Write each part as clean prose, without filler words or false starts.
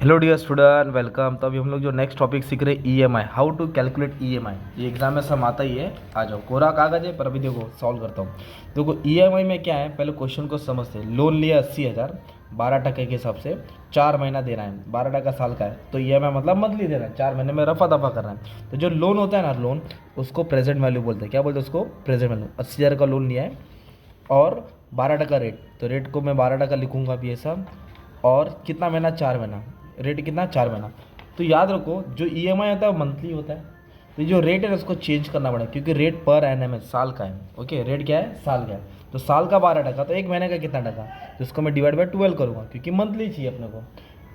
Hello dear student, welcome. तो अभी हम लोग जो नेक्स्ट टॉपिक सीख रहे हैं EMI, how to calculate EMI. ये एग्जाम में सब आता ही है। आ जाओ, कोरा कागज है, पर अभी देखो सॉल्व करता हूँ। देखो ईएमआई में क्या है, पहले क्वेश्चन को समझते हैं। लोन लिया 80,000, 12% के हिसाब से 4 महीना देना है, 12% साल का है, तो ईएमआई मतलब मंथली देना है, 4 महीने में रफा दफा करना है। तो जो लोन होता है ना, लोन, उसको प्रेजेंट वैल्यू बोलते हैं। क्या बोलते हैं उसको? Present value. 80,000 का लोन लिया है और 12% रेट, तो रेट को मैं 12% लिखूंगा अभी ऐसा। और कितना महीना? 4 महीना। रेट कितना? 4 महीना। तो याद रखो, जो ईएमआई होता है वो मंथली होता है, तो जो रेट है उसको चेंज करना पड़ेगा, क्योंकि रेट पर एनम है, साल का है। ओके, रेट क्या है? साल का है। तो साल का 12%, तो एक महीने का कितना टका? तो इसको मैं डिवाइड बाई 12 करूँगा, क्योंकि मंथली चाहिए अपने को।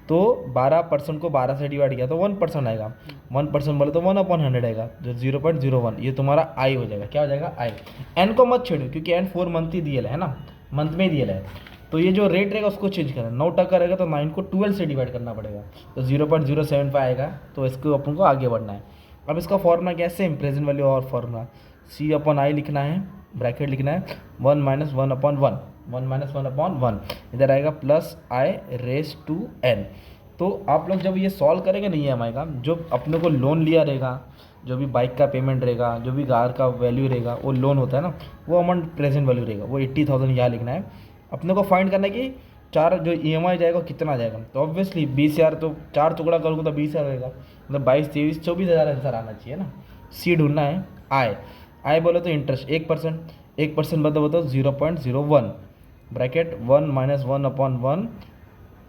तो 12% को 12 से डिवाइड किया तो 1% आएगा। 1% बोले तो 1/100 आएगा, जो 0.01, ये तुम्हारा आई हो जाएगा। क्या हो जाएगा? आई। एन को मत छेड़ो, क्योंकि एन 4 मंथ ही दिया है ना, मंथ में दिया है। तो ये जो रेट रहेगा उसको चेंज करना। 9% रहेगा तो 9 को 12 से डिवाइड करना पड़ेगा, तो 0.075 आएगा। तो इसको अपन को आगे बढ़ना है। अब इसका फॉर्मूला क्या है? सेम प्रेजेंट वैल्यू और फॉर्मूला, सी अपॉन आई लिखना है, ब्रैकेट लिखना है, 1 - 1/1, 1 - 1/1, इधर आएगा plus I raise to n. तो आप लोग जब ये सॉल्व करेंगे नहीं है आएगा, जो अपने को लोन लिया रहेगा, जो भी बाइक का पेमेंट रहेगा, जो भी कार का वैल्यू रहेगा, वो लोन होता है ना, वो अमाउंट प्रेजेंट वैल्यू रहेगा, वो 80,000 यहाँ लिखना है। अपने को फाइंड करना है कि चार जो ईएमआई जाएगा कितना जाएगा। तो ऑब्वियसली 20,000, तो 4 टुकड़ा करूँगा तो 20,000 रहेगा, मतलब 22, 23, 24,000 आंसर आना चाहिए ना। सी ढूंढना है। आय, आय बोले तो इंटरेस्ट 1%, 1% बताओ 0.01, ब्रैकेट 1 - 1/1,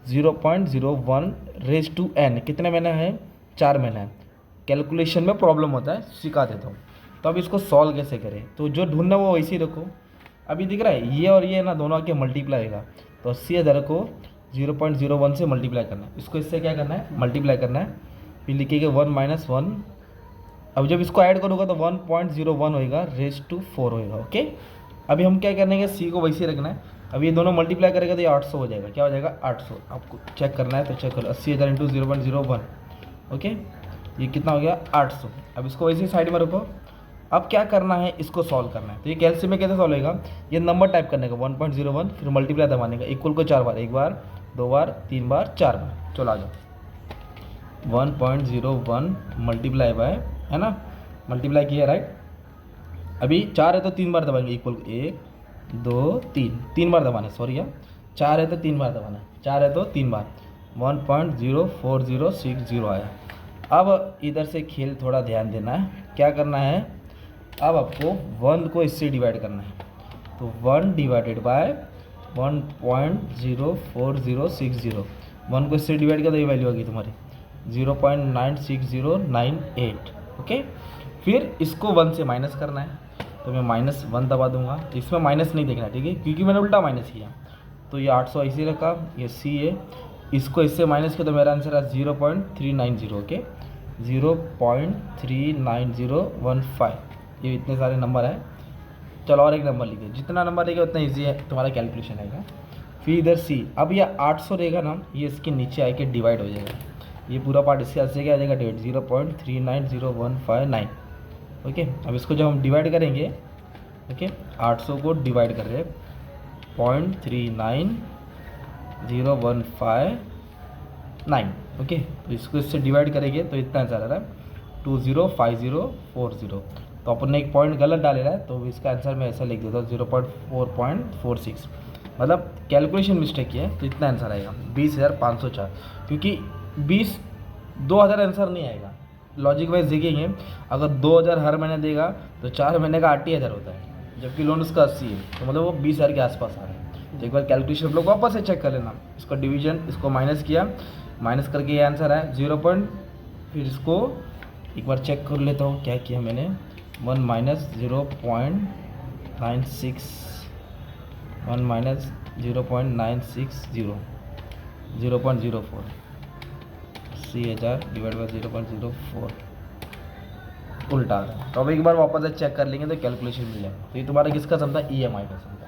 0.01 रेज टू एन। कितने महीने हैं? 4 महीने हैं। कैलकुलेशन में प्रॉब्लम होता है, सिखा देता हूँ। तो अब इसको सॉल्व कैसे करें, तो जो ढूंढना वो वैसे ही रखो। अभी दिख रहा है ये और ये ना, दोनों आके मल्टीप्लाई होगा, तो 80,000 को 0.01 से मल्टीप्लाई करना है, इसको इससे क्या करना है? मल्टीप्लाई करना है। फिर लिखेंगे 1 - 1। अब जब इसको ऐड करूँगा तो 1.01 होएगा, रेज टू 4 होएगा। ओके, अभी हम क्या करेंगे, सी को वैसे ही रखना है। अब ये दोनों मल्टीप्लाई करेगा तो ये 800 हो जाएगा। क्या हो जाएगा? 800। आपको चेक करना है तो चेक करो, 80,000 इंटू 0.01। ओके, ये कितना हो गया? 800। अब इसको वैसे ही साइड में रखो। अब क्या करना है, इसको सॉल्व करना है। तो ये कैलसी में कैसे सॉल्व होगा? ये नंबर टाइप करने का 1.01, फिर मल्टीप्लाई दबाने का, इक्वल को 4 बार, 1 बार, 2 बार, 3 बार, 4 बार। चलो आ जाओ, 1.01 मल्टीप्लाई बाय, है ना, मल्टीप्लाई किया, राइट। अभी 4 है तो 3 बार दबाएंगे, इक्वल 1 2 3, 3 बार दबाना, सॉरी यार, 4 है तो 3 बार दबाना, 4 है तो 3 बार, 1.04060 आया। अब इधर से खेल थोड़ा ध्यान देना है, क्या करना है, अब आपको 1 को इससे डिवाइड करना है। तो 1 डिवाइडेड बाय 1.04060, 1 को इससे डिवाइड किया तो ये वैल्यू आ गई तुम्हारी 0.96098। ओके, फिर इसको 1 से माइनस करना है, तो मैं -1 दबा दूंगा। इसमें माइनस नहीं देखना, ठीक है, क्योंकि मैंने उल्टा माइनस किया। तो ये 800 ऐसे रखा, ये सी है, इसको इससे माइनस किया तो मेरा आंसर है 0.390। ओके, 0.39015। ये इतने सारे नंबर है। चलो और एक नंबर लिखिए, जितना नंबर रहेगा उतना ईजी है तुम्हारा कैलकुलेशन रहेगा। फिर इधर सी, अब ये 800 रहेगा ना, ये इसके नीचे आके डिवाइड हो जाएगा, ये पूरा पार्ट इसके आगे क्या आ जाएगा? डिवाइड 0.390159। ओके, अब इसको जब हम डिवाइड करेंगे, ओके, 800 को डिवाइड कर रहे हैं 0.39015 ओके, तो इसको इससे डिवाइड करेंगे तो इतना आंसर आ रहा है 205040। तो अपन ने एक पॉइंट गलत डाले रहा है, तो इसका आंसर मैं ऐसा लिख देता हूँ 0.446, मतलब कैलकुलेशन मिस्टेक किया है, तो इतना आंसर आएगा 20,504। क्योंकि 20,000 आंसर नहीं आएगा, लॉजिक वाइज देखेंगे, अगर 2,000 हर महीने देगा तो 4 महीने का 80,000 होता है, जबकि लोन उसका 80 है, तो मतलब वो 20,000 के आसपास आ रहा है। तो एक बार कैलकुलेशन आप लोग वापस से चेक कर लेना, इसको डिवीजन, इसको माइनस किया, माइनस करके ये आंसर है 0 पॉइंट, फिर इसको एक बार चेक कर लेता हूँ क्या किया मैंने, 1 - 0.960, 1 - 0.960, 0.04, 80,000 डिवाइड बाई 0.04, उल्टा आ रहा है। तो अब एक बार वापस से चेक कर लेंगे तो कैलकुलेशन मिल जाएगा। तो ये तुम्हारा किसका सम था? ईएमआई का सम था।